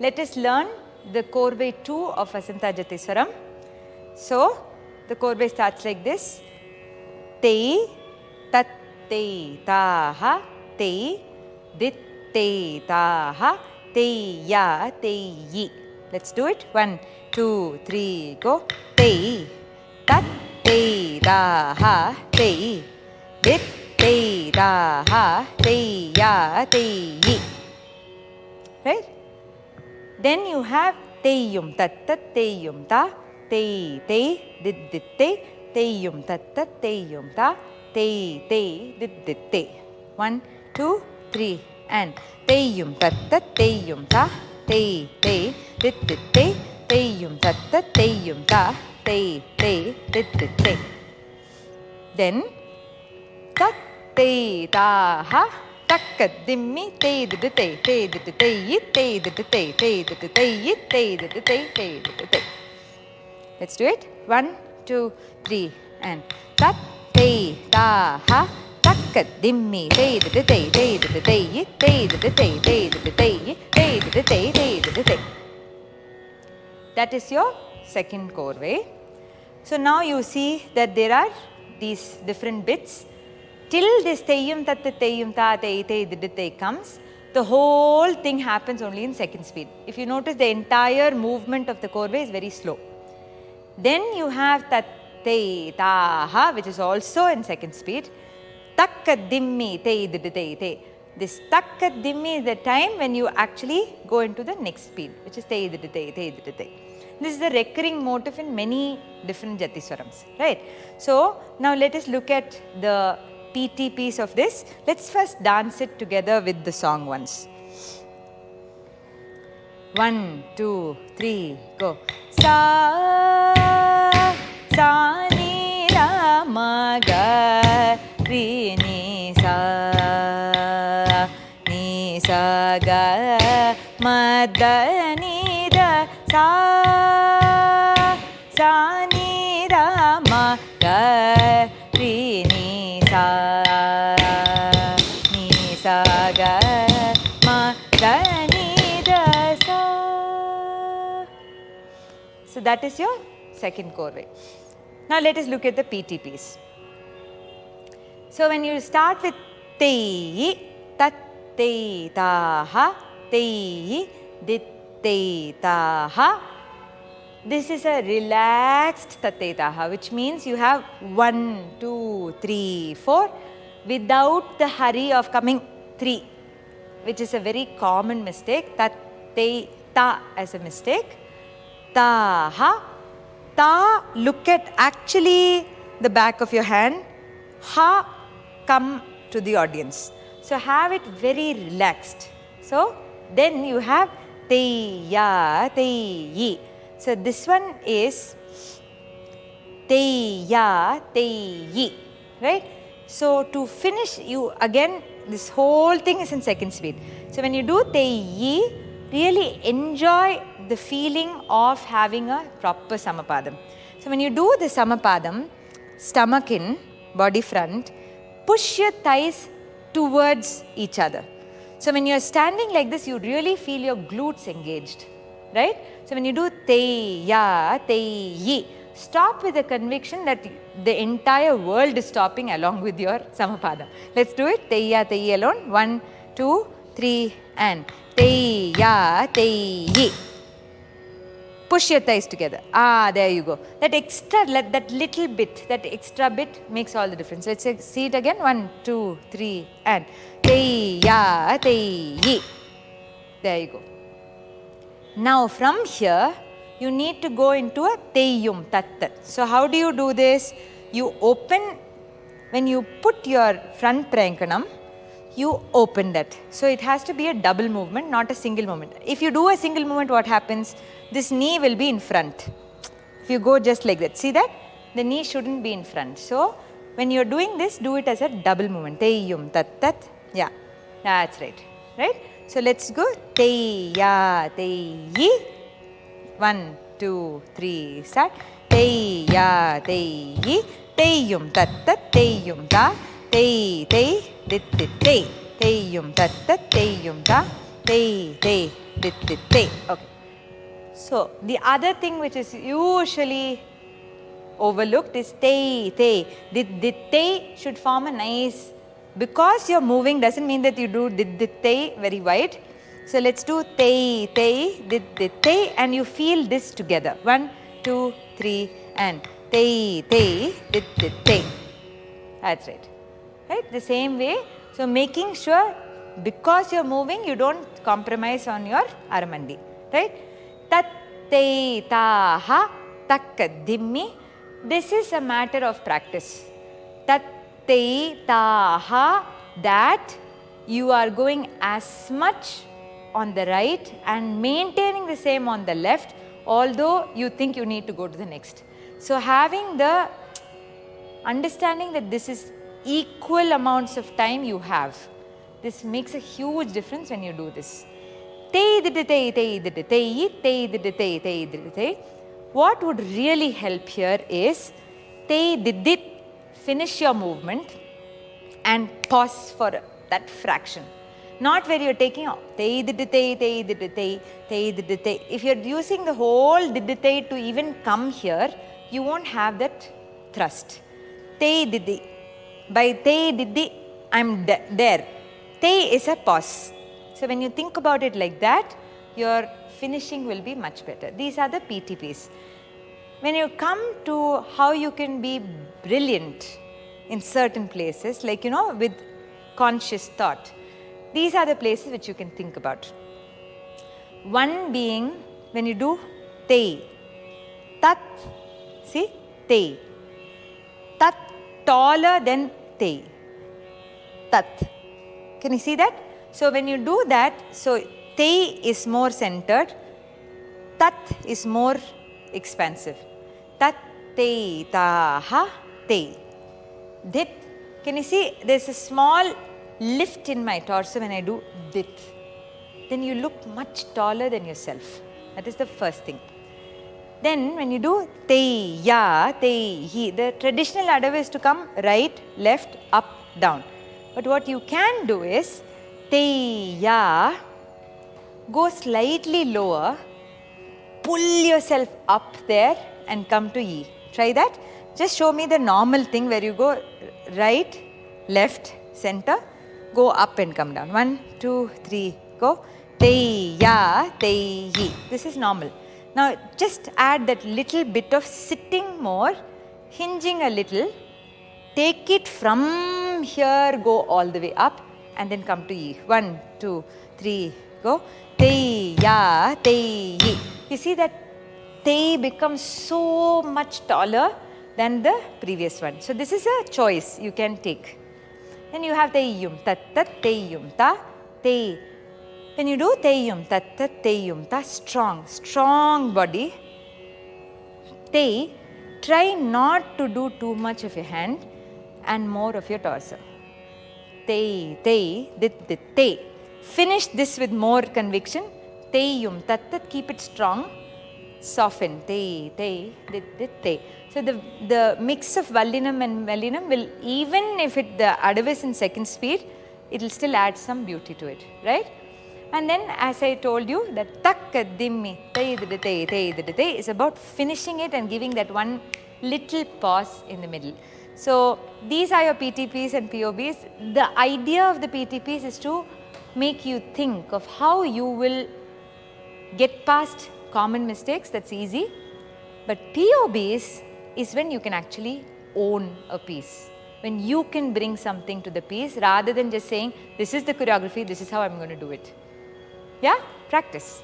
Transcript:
let us learn the Korvai 2 of Vasanta Jatiswaram. So, the Korvai starts like this. Te, tat, te, taha, te, dit, te, taha, te, ya, te, yi. Let's do it. 1, 2, 3, go. Te, tat, te, taha, te, dit, te, taha, te, ya, te, yi. Right? Then you have te-yum, tat, tat, te-yum, ta, te, dit, te, te-yum, tat, tat, te-yum, ta, te, dit, te. 1, 2, 3, and te-yum, tat, tat, te-yum, ta, te, dit, te, te-yum, tat, tat, te-yum, ta, te, dit, te. Then, tat, te, ta, ha, takka, dimmi, te, dit, te, yit, te, dit, te, yit, te, dit, te. Let's do it. 1, 2, 3, and tat, te, ta, ha, takka, dimmi, te, dit, te, yit, te, dit, te, yit, te, te. That is your second Korvai. So now you see that there are these different bits. Till this teyum tat teyum ta te te comes, the whole thing happens only in second speed. If you notice, the entire movement of the Korvai is very slow. Then you have tat te ta ha, which is also in second speed. Takka dimmi te te. This takka dimmi is the time when you actually go into the next speed, which is te te. This is the recurring motif in many different Jatiswarams, right? So now let us look at the PT piece of this. Let's first dance it together with the song once. 1, 2, 3, go. Sa, sa, ni, ra, ma, ga, ri, ni, sa, ga, ma, da, ni, da, sa, sa, ni, ra, ma, ga, ri, ni, sa, ga, ma, da, ni, da, sa. So that is your second Korvai. Now let us look at the PT piece. So when you start with te, tat, te, ta, ha, te, dit, te, ta, ha. This is a relaxed tat, te, ta, ha, which means you have 1, 2, 3, 4 without the hurry of coming 3, which is a very common mistake. Tat, te, ta as a mistake. Ta, ha. Ta, look at actually the back of your hand. Ha, come to the audience. So have it very relaxed. So then you have te, ya, te, yi. So this one is te, ya, te, yi, right? So to finish, you again, this whole thing is in second speed. So when you do te, yi, really enjoy the feeling of having a proper samapadam. So when you do the samapadam, stomach in, body front, push your thighs towards each other. So when you are standing like this, you really feel your glutes engaged, right? So when you do te, ya, te, yi, stop with the conviction that the entire world is stopping along with your samapada. Let's do it. Te, ya, te, yi alone. 1, 2, 3, and te, ya, te, yi. Push your thighs together. Ah, there you go. That extra, that little bit, that extra bit makes all the difference. Let's see it again. 1, 2, 3, and te, ya, te, yi. There you go. Now from here, you need to go into a te-yum, tat. So how do you do this? You open, when you put your front prayankanam, you open that. So it has to be a double movement, not a single movement. If you do a single movement, what happens? This knee will be in front. If you go just like that, see that? The knee shouldn't be in front. So when you're doing this, do it as a double movement. Te-yum, tat. Yeah, that's right. Right? So let's go. Te, ya, te, yi. 1, 2, 3, start. Te, ya, te, yi. Te-yum, tat, te-yum, ta. Te, dit, te. Te-yum, tat, te-yum, ta. Te, dit, dit, te. Okay. So, the other thing which is usually overlooked is te, te. Dit, dit, te should form a nice, because you're moving doesn't mean that you do dit, dit, te very wide. So, let's do te, te, dit, dit, te, and you feel this together. 1, 2, 3, and te, te, dit, dit, te. That's right. Right? The same way. So, making sure because you're moving, you don't compromise on your aramandi. Right? Tat, te, ta, ha, tak, dimmi. This is a matter of practice. Tat, te, ta, ha, that you are going as much on the right and maintaining the same on the left, although you think you need to go to the next. So, having the understanding that this is equal amounts of time you have, this makes a huge difference when you do this. What would really help here is finish your movement and pause for that fraction. Not where you're taking out. If you're using the whole to even come here, you won't have that thrust. By I'm there. Te is a pause. So when you think about it like that, your finishing will be much better. These are the PTPs. When you come to how you can be brilliant in certain places, like with conscious thought, these are the places which you can think about. One being when you do te, tat, see, te, tat taller than te, tat. Can you see that? So when you do that, so te is more centered, tat is more expansive. Tat, te, ta, ha, te. Dit. Can you see there's a small lift in my torso when I do dit. Then you look much taller than yourself. That is the first thing. Then when you do te, ya, te, hi, the traditional adav is to come right, left, up, down. But what you can do is te, ya, go slightly lower, pull yourself up there and come to yi. Try that. Just show me the normal thing where you go right, left, center, go up and come down. 1, 2, 3, go. Te, ya, te, yi. This is normal. Now just add that little bit of sitting more, hinging a little, take it from here, go all the way up and then come to yi. 1, 2, 3, go. Te, ya, te, yi. You see that te becomes so much taller than the previous one. So this is a choice you can take. Then you have te yum tat tat te yum ta te. When you do te yum tat tat te yum ta, strong body. Te, try not to do too much of your hand and more of your torso. Te, dit, dit, te. Finish this with more conviction. Te yum tat tat, keep it strong. Soften. Te, dit, dit, te. So the mix of Vallinam and Mellinam will, even if the adav is in second speed, it will still add some beauty to it, right? And then as I told you, that tak dimmi te is about finishing it and giving that one little pause in the middle. So these are your PTPs and POBs. The idea of the PTPs is to make you think of how you will get past common mistakes. That's easy. But POBs is when you can actually own a piece, when you can bring something to the piece rather than just saying, this is the choreography, this is how I'm going to do it. Yeah? Practice.